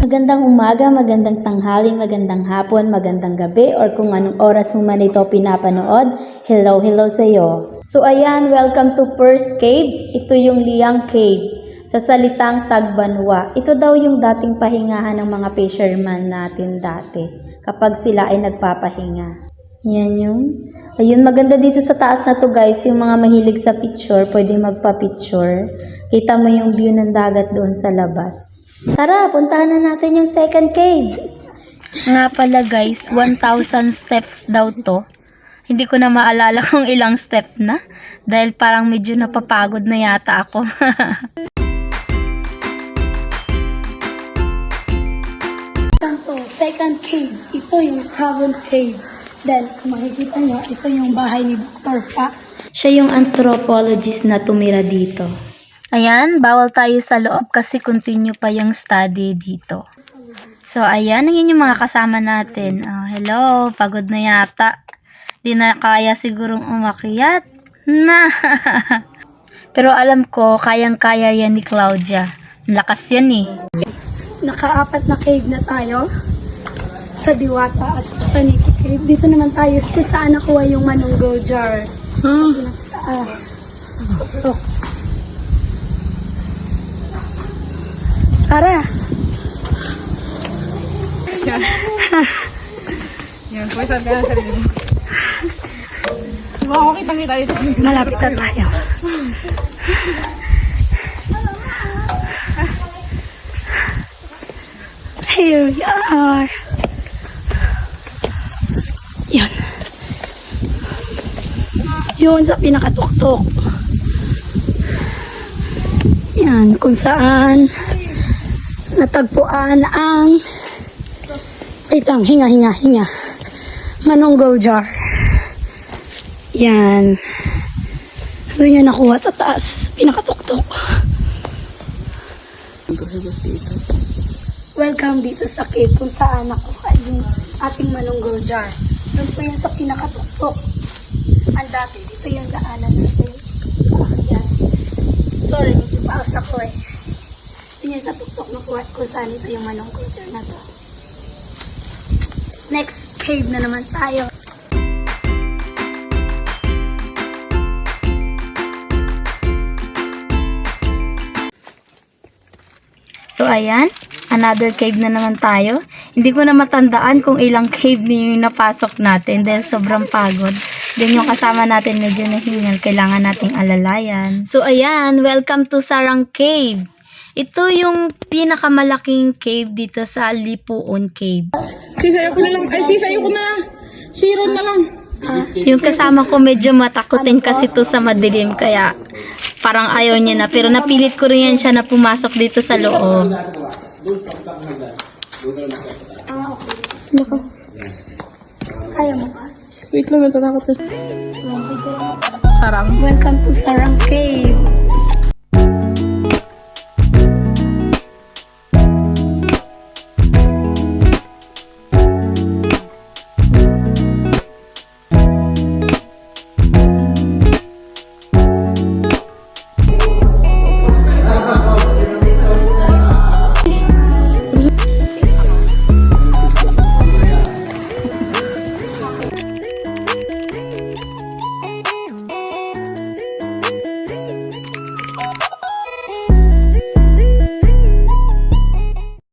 Magandang umaga, magandang tanghali, magandang hapon, magandang gabi, or kung anong oras mo man ito pinapanood. Hello sa'yo. So ayan, welcome to First Cave. Ito yung Liang Cave. Sa salitang Tagbanwa. Ito daw yung dating pahingahan ng mga fisherman natin dati. Kapag sila ay nagpapahinga. Yan yung. Ayun, maganda dito sa taas na to guys. Yung mga mahilig sa picture, pwede magpa-picture. Kita mo yung view ng dagat doon sa labas. Tara, puntahan na natin yung second cave. Nga pala guys, 1,000 steps daw to. Hindi ko na maalala kung ilang step na. Dahil parang medyo napapagod na yata ako. Second cave. Ito yung Cavern Cave. Then, kung makikita nyo, ito yung bahay ni Dr. Fox. Siya yung anthropologist na tumira dito. Ayan, bawal tayo sa loob kasi continue pa yung study dito. So, ayan, yun yung mga kasama natin. Oh, hello, pagod na yata. Di na kaya sigurong umakyat. Na. Pero alam ko, kayang-kaya yan ni Claudia. Lakas yan eh. Naka-apat na cave na tayo. Sa Diwata at Paniki Cave. Dito naman tayo kung saan nakuha yung manunggo jar. Ito. Tara! Yan, pwede sabi na sa rin. Diba ako kitang-kita ito? Malapit na tayo. Here we are. Yan. Yun sa pinakatuktok. Yan, kung saan natagpuan ang wait lang, hinga. Manunggo jar. Yan. Doon yun nakuha sa taas, pinakatuktok. Welcome dito sa cave kung saan nakuha yung ating manunggo jar. Doon po yan sa pinakatuktok. Ang dati, dito yung daanan natin. Yan. Sorry, medyo paas ako eh. Yun yan sa tuktok nakuha kung saan ito yung manunggo jar na to. Next cave na naman tayo. So ayan, another cave na naman tayo. Hindi ko na matandaan kung ilang cave na yung napasok natin dahil sobrang pagod. Then yung kasama natin medyo nahingal, kailangan nating alalayan. So ayan, welcome to Sarang Cave. Ito yung pinakamalaking cave dito sa Lipuon Cave. Sisayo ko na lang. Ay, sisayo ko na. Siron na lang. Yung kasama ko medyo matakutin kasi to sa madilim kaya parang ayaw niya na. Pero napilit ko rin yan siya na pumasok dito sa loob. Nako. Kaya mo ba? Wait lang, natatakot ka. Sarang. Welcome to Sarang Cave.